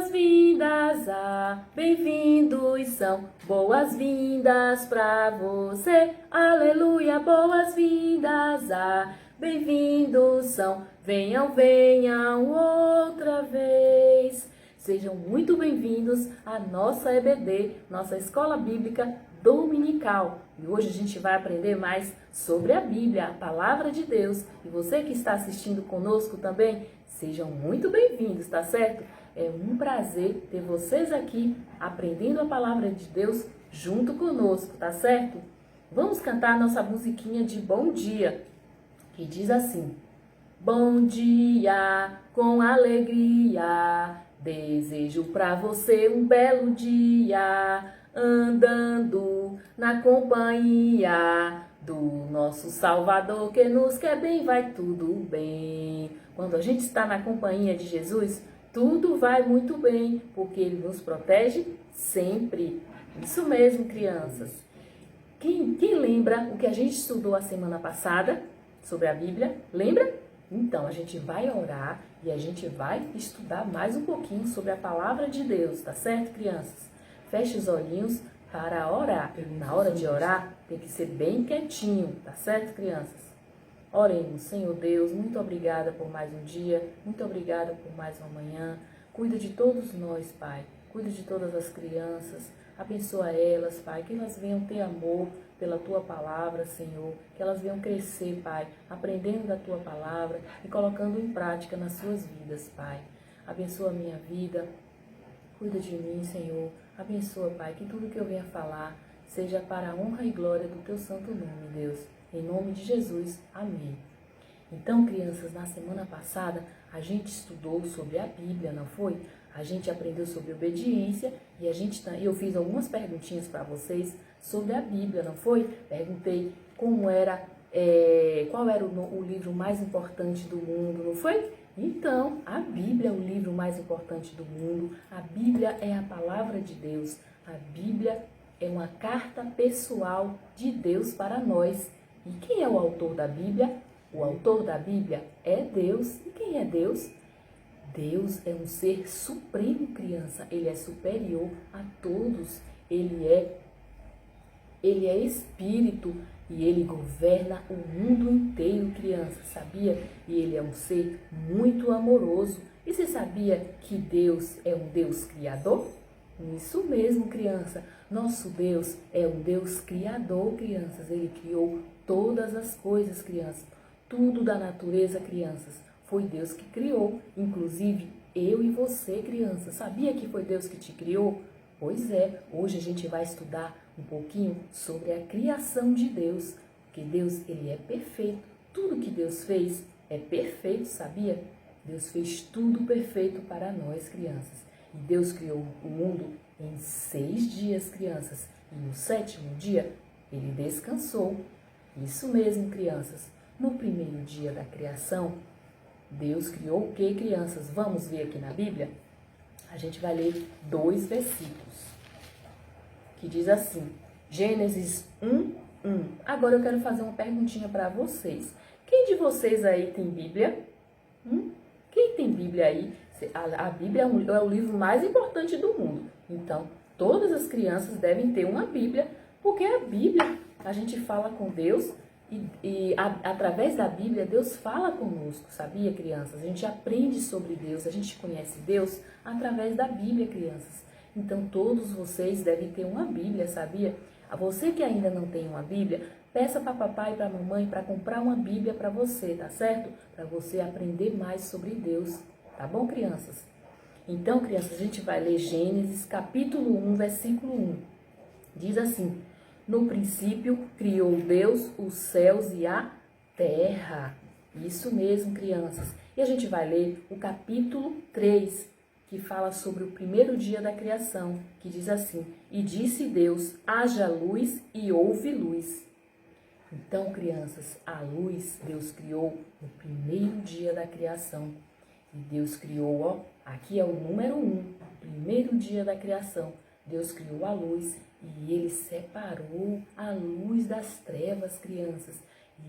boas-vindas, bem-vindos são boas-vindas para você. Aleluia, boas-vindas, bem-vindos são. Venham, venham outra vez. Sejam muito bem-vindos à nossa EBD, nossa Escola Bíblica Dominical. E hoje a gente vai aprender mais sobre a Bíblia, a Palavra de Deus. E você que está assistindo conosco também, sejam muito bem-vindos, tá certo? É um prazer ter vocês aqui aprendendo a Palavra de Deus junto conosco, tá certo? Vamos cantar nossa musiquinha de bom dia, que diz assim: bom dia, com alegria, desejo pra você um belo dia, andando na companhia do nosso Salvador, que nos quer bem, vai tudo bem. Quando a gente está na companhia de Jesus, tudo vai muito bem, porque Ele nos protege sempre. Isso mesmo, crianças. Quem lembra o que a gente estudou a semana passada sobre a Bíblia? Lembra? Então, a gente vai orar e a gente vai estudar mais um pouquinho sobre a Palavra de Deus, tá certo, crianças? Feche os olhinhos para orar. Na hora de orar, tem que ser bem quietinho, tá certo, crianças? Oremos. Senhor Deus, muito obrigada por mais um dia, muito obrigada por mais uma manhã. Cuida de todos nós, Pai. Cuida de todas as crianças. Abençoa elas, Pai, que elas venham ter amor pela Tua Palavra, Senhor. Que elas venham crescer, Pai, aprendendo da Tua Palavra e colocando em prática nas suas vidas, Pai. Abençoa a minha vida. Cuida de mim, Senhor. Abençoa, Pai, que tudo que eu venha falar seja para a honra e glória do Teu santo nome, Deus. Em nome de Jesus. Amém. Então, crianças, na semana passada a gente estudou sobre a Bíblia, não foi? A gente aprendeu sobre obediência e eu fiz algumas perguntinhas para vocês sobre a Bíblia, não foi? Perguntei qual era o livro mais importante do mundo, não foi? Então, a Bíblia é o livro mais importante do mundo. A Bíblia é a palavra de Deus. A Bíblia é uma carta pessoal de Deus para nós. E quem é o autor da Bíblia? O autor da Bíblia é Deus. E quem é Deus? Deus é um ser supremo, criança. Ele é superior a todos. Ele é espírito e ele governa o mundo inteiro, criança, sabia? E ele é um ser muito amoroso. E você sabia que Deus é um Deus criador? Isso mesmo, criança. Nosso Deus é um Deus criador, crianças. Ele criou todas as coisas, crianças. Tudo da natureza, crianças. Foi Deus que criou, inclusive eu e você, criança. Sabia que foi Deus que te criou? Pois é, hoje a gente vai estudar um pouquinho sobre a criação de Deus, porque Deus, ele é perfeito. Tudo que Deus fez é perfeito, sabia? Deus fez tudo perfeito para nós, crianças. E Deus criou o mundo em 6 dias, crianças. E no 7º dia, ele descansou. Isso mesmo, crianças. No primeiro dia da criação, Deus criou o que, crianças? Vamos ver aqui na Bíblia? A gente vai ler 2 versículos, que diz assim, Gênesis 1:1. Agora eu quero fazer uma perguntinha para vocês. Quem de vocês aí tem Bíblia? Quem tem Bíblia aí? A Bíblia é o livro mais importante do mundo. Então, todas as crianças devem ter uma Bíblia, porque a Bíblia, a gente fala com Deus através da Bíblia, Deus fala conosco, sabia, crianças? A gente aprende sobre Deus, a gente conhece Deus através da Bíblia, crianças. Então, todos vocês devem ter uma Bíblia, sabia? A você que ainda não tem uma Bíblia, peça para papai e para mamãe para comprar uma Bíblia para você, tá certo? Para você aprender mais sobre Deus, tá bom, crianças? Então, crianças, a gente vai ler Gênesis capítulo 1, versículo 1. Diz assim: no princípio criou Deus os céus e a terra. Isso mesmo, crianças. E a gente vai ler o capítulo 3, que fala sobre o primeiro dia da criação, que diz assim: e disse Deus, haja luz e houve luz. Então, crianças, a luz Deus criou no primeiro dia da criação. E Deus criou, ó, aqui é o número 1, o primeiro dia da criação. Deus criou a luz e ele separou a luz das trevas, crianças.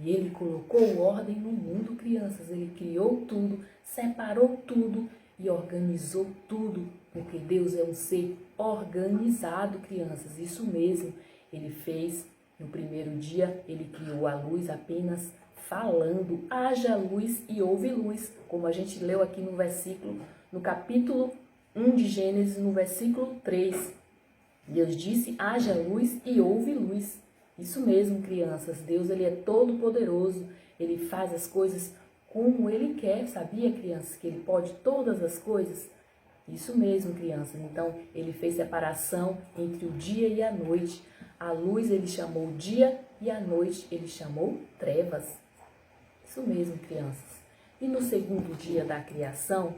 E ele colocou ordem no mundo, crianças. Ele criou tudo, separou tudo e organizou tudo, porque Deus é um ser organizado, crianças. Isso mesmo, ele fez no primeiro dia, ele criou a luz apenas falando, haja luz e houve luz, como a gente leu aqui no versículo, no capítulo 1 de Gênesis, no versículo 3. Deus disse, haja luz e houve luz. Isso mesmo, crianças, Deus ele é todo poderoso, ele faz as coisas como ele quer, sabia, crianças, que ele pode todas as coisas? Isso mesmo, crianças, então ele fez separação entre o dia e a noite. A luz ele chamou dia e a noite ele chamou trevas. Isso mesmo, crianças. E no segundo dia da criação,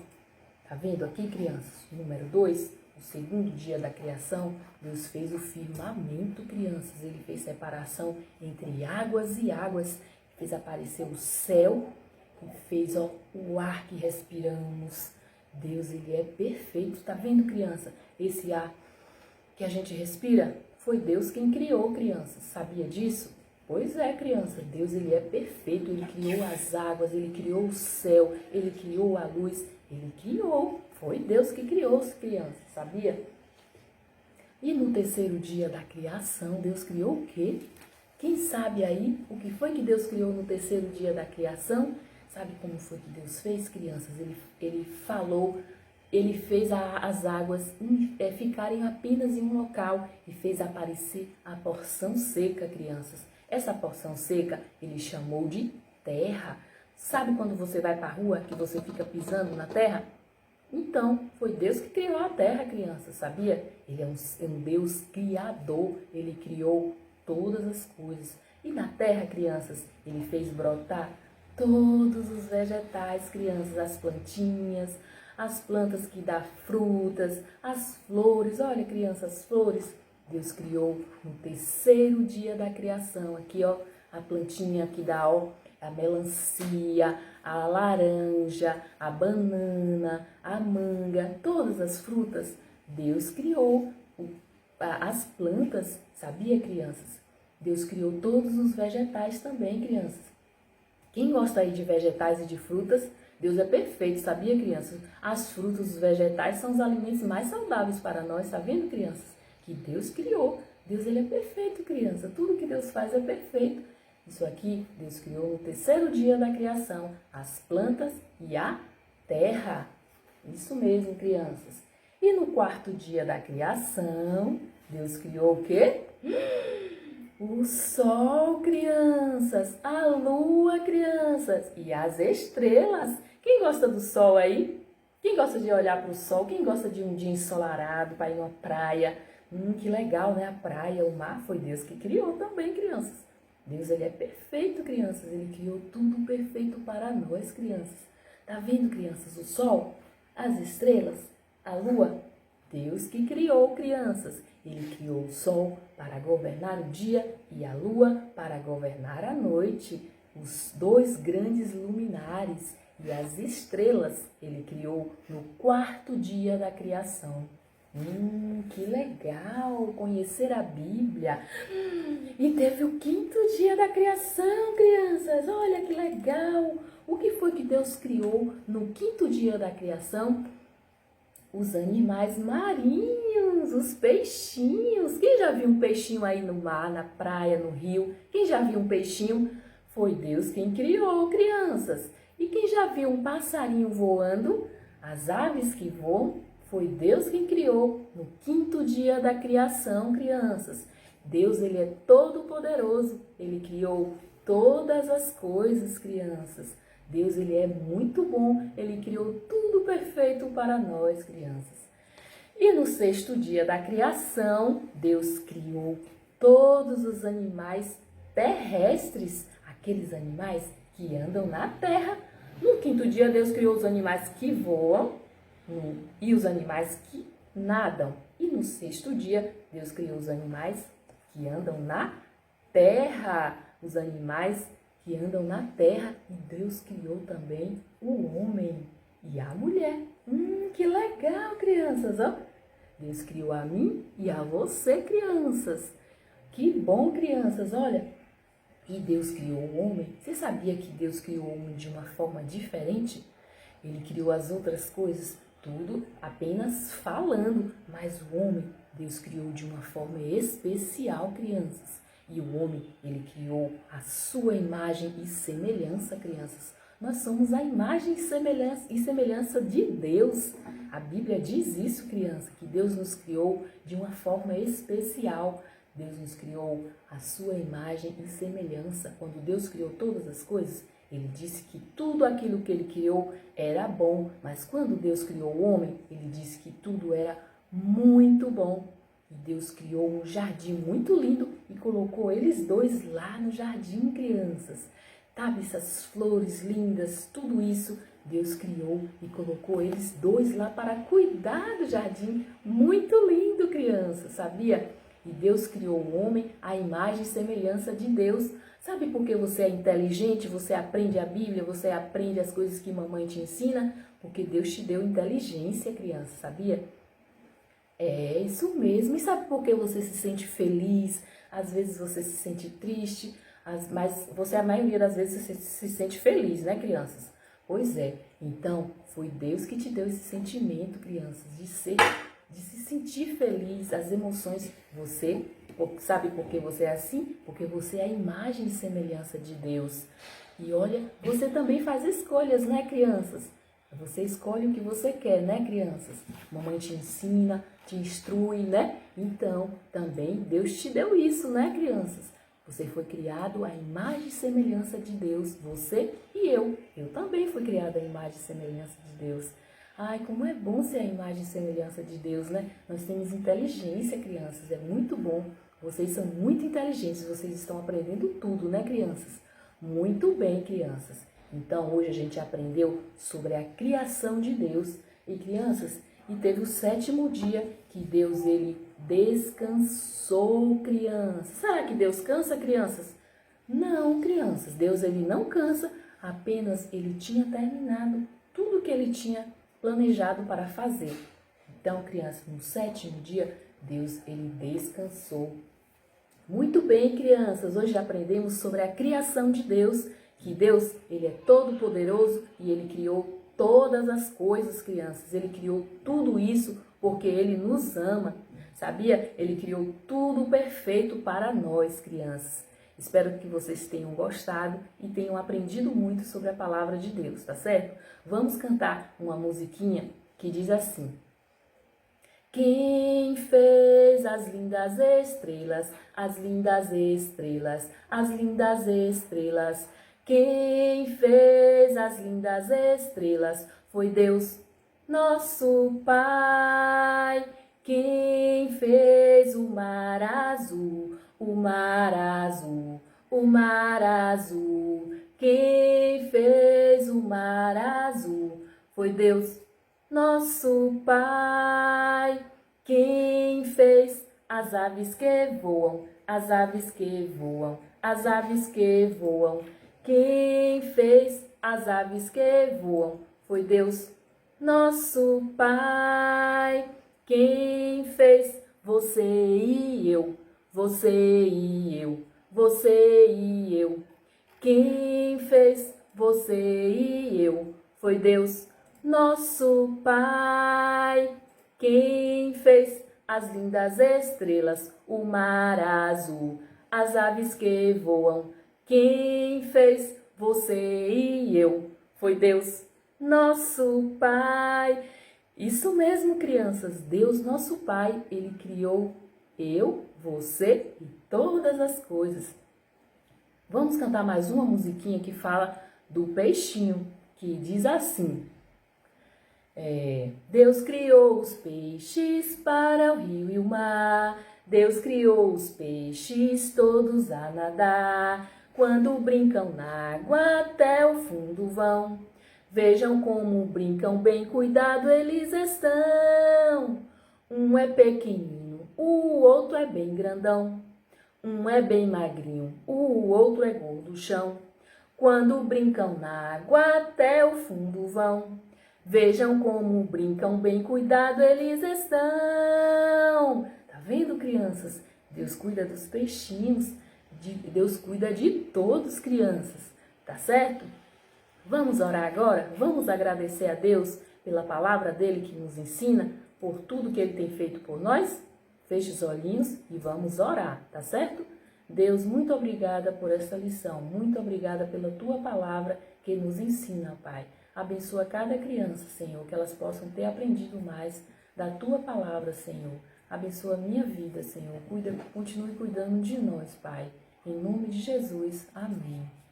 tá vendo aqui, crianças? Número 2, o segundo dia da criação, Deus fez o firmamento, crianças. Ele fez separação entre águas e águas. Fez aparecer o céu e fez o ar que respiramos. Deus, ele é perfeito. Tá vendo, criança? Esse ar que a gente respira foi Deus quem criou, crianças. Sabia disso? Pois é, criança. Deus, ele é perfeito. Ele criou as águas, ele criou o céu, ele criou a luz. Ele criou. Foi Deus que criou, crianças. Sabia? E no terceiro dia da criação, Deus criou o quê? Quem sabe aí o que foi que Deus criou no terceiro dia da criação? Sabe como foi que Deus fez, crianças? Ele falou, ele fez as águas ficarem apenas em um local e fez aparecer a porção seca, crianças. Essa porção seca ele chamou de terra. Sabe quando você vai para a rua que você fica pisando na terra? Então, foi Deus que criou a terra, crianças, sabia? Ele é um Deus criador, ele criou todas as coisas. E na terra, crianças, ele fez brotar todos os vegetais, crianças, as plantinhas, as plantas que dão frutas, as flores. Olha, crianças, as flores. Deus criou no terceiro dia da criação. Aqui, ó, a plantinha que dá, ó, a melancia, a laranja, a banana, a manga, todas as frutas. Deus criou as plantas, sabia, crianças? Deus criou todos os vegetais também, crianças. Quem gosta aí de vegetais e de frutas, Deus é perfeito, sabia, crianças? As frutas, os vegetais são os alimentos mais saudáveis para nós, tá vendo, crianças? Que Deus criou. Deus, ele é perfeito, criança. Tudo que Deus faz é perfeito. Isso aqui, Deus criou no terceiro dia da criação, as plantas e a terra. Isso mesmo, crianças. E no quarto dia da criação, Deus criou o quê? O sol, crianças, a lua, crianças, e as estrelas. Quem gosta do sol aí? Quem gosta de olhar para o sol? Quem gosta de um dia ensolarado para ir numa praia? Que legal, né? A praia, o mar, foi Deus que criou também, crianças. Deus, ele é perfeito, crianças. Ele criou tudo perfeito para nós, crianças. Tá vendo, crianças? O sol, as estrelas, a lua. Deus que criou, crianças. Ele criou o sol para governar o dia e a lua para governar a noite. Os dois grandes luminares e as estrelas ele criou no quarto dia da criação. Que legal conhecer a Bíblia. E teve o quinto dia da criação, crianças. Olha que legal. O que foi que Deus criou no quinto dia da criação? Os animais marinhos, os peixinhos. Quem já viu um peixinho aí no mar, na praia, no rio? Quem já viu um peixinho? Foi Deus quem criou, crianças. E quem já viu um passarinho voando? As aves que voam? Foi Deus quem criou no quinto dia da criação, crianças. Deus, ele é todo poderoso. Ele criou todas as coisas, crianças. Deus, ele é muito bom, ele criou tudo perfeito para nós, crianças. E no sexto dia da criação, Deus criou todos os animais terrestres, aqueles animais que andam na terra. No quinto dia, Deus criou os animais que voam e os animais que nadam. E no sexto dia, Deus criou os animais que andam na terra, os animais que andam na terra, e Deus criou também o homem e a mulher. Que legal, crianças, ó. Deus criou a mim e a você, crianças. Que bom, crianças, olha. E Deus criou o homem. Você sabia que Deus criou o homem de uma forma diferente? Ele criou as outras coisas tudo apenas falando, mas o homem, Deus criou de uma forma especial, crianças. E o homem, ele criou a sua imagem e semelhança, crianças. Nós somos a imagem e semelhança de Deus. A Bíblia diz isso, criança, que Deus nos criou de uma forma especial. Deus nos criou a sua imagem e semelhança. Quando Deus criou todas as coisas, ele disse que tudo aquilo que ele criou era bom. Mas quando Deus criou o homem, ele disse que tudo era muito bom. E Deus criou um jardim muito lindo e colocou eles dois lá no jardim, crianças. Sabe, essas flores lindas, tudo isso Deus criou e colocou eles dois lá para cuidar do jardim. Muito lindo, crianças, sabia? E Deus criou o homem à imagem e semelhança de Deus. Sabe por que você é inteligente, você aprende a Bíblia, você aprende as coisas que mamãe te ensina? Porque Deus te deu inteligência, criança, sabia? É isso mesmo. E sabe por que você se sente feliz? Às vezes você se sente triste, mas você, a maioria das vezes, você se sente feliz, né, crianças? Pois é. Então, foi Deus que te deu esse sentimento, crianças, de se sentir feliz, as emoções. Você sabe por que você é assim? Porque você é a imagem e semelhança de Deus. E olha, você também faz escolhas, né, crianças? Você escolhe o que você quer, né, crianças? Mamãe te ensina, te instrui, né? Então, também Deus te deu isso, né, crianças? Você foi criado à imagem e semelhança de Deus, você e eu. Eu também fui criada à imagem e semelhança de Deus. Ai, como é bom ser a imagem e semelhança de Deus, né? Nós temos inteligência, crianças, é muito bom. Vocês são muito inteligentes, vocês estão aprendendo tudo, né, crianças? Muito bem, crianças. Então, hoje a gente aprendeu sobre a criação de Deus. E, crianças, e teve o 7º dia que Deus, ele descansou, crianças. Será que Deus cansa, crianças? Não, crianças. Deus, ele não cansa, apenas ele tinha terminado tudo que ele tinha planejado para fazer. Então, crianças, no 7º dia, Deus, ele descansou. Muito bem, crianças. Hoje aprendemos sobre a criação de Deus, que Deus, ele é todo poderoso e ele criou todas as coisas, crianças. Ele criou tudo isso porque ele nos ama. Sabia? Ele criou tudo perfeito para nós, crianças. Espero que vocês tenham gostado e tenham aprendido muito sobre a palavra de Deus, tá certo? Vamos cantar uma musiquinha que diz assim: quem fez as lindas estrelas, as lindas estrelas, as lindas estrelas? Quem fez as lindas estrelas foi Deus, nosso Pai. Quem fez o mar azul, o mar azul, o mar azul? Quem fez o mar azul foi Deus, nosso Pai. Quem fez as aves que voam, as aves que voam, as aves que voam? Quem fez as aves que voam foi Deus, nosso Pai. Quem fez você e eu, você e eu, você e eu? Quem fez você e eu foi Deus, nosso Pai. Quem fez as lindas estrelas, o mar azul, as aves que voam? Quem fez você e eu foi Deus, nosso Pai. Isso mesmo, crianças. Deus, nosso Pai, ele criou eu, você e todas as coisas. Vamos cantar mais uma musiquinha que fala do peixinho, que diz assim: Deus criou os peixes para o rio e o mar. Deus criou os peixes todos a nadar. Quando brincam na água até o fundo vão. Vejam como brincam, bem cuidado eles estão. Um é pequenino, o outro é bem grandão. Um é bem magrinho, o outro é gorduchão. Quando brincam na água até o fundo vão. Vejam como brincam, bem cuidado eles estão. Tá vendo, crianças? Deus cuida dos peixinhos. Deus cuida de todos, crianças. Tá certo? Vamos orar agora? Vamos agradecer a Deus pela palavra dele que nos ensina, por tudo que ele tem feito por nós? Feche os olhinhos e vamos orar, tá certo? Deus, muito obrigada por esta lição, muito obrigada pela tua palavra que nos ensina, Pai. Abençoa cada criança, Senhor, que elas possam ter aprendido mais da tua palavra, Senhor. Abençoa a minha vida, Senhor. Continue cuidando de nós, Pai. Em nome de Jesus, amém.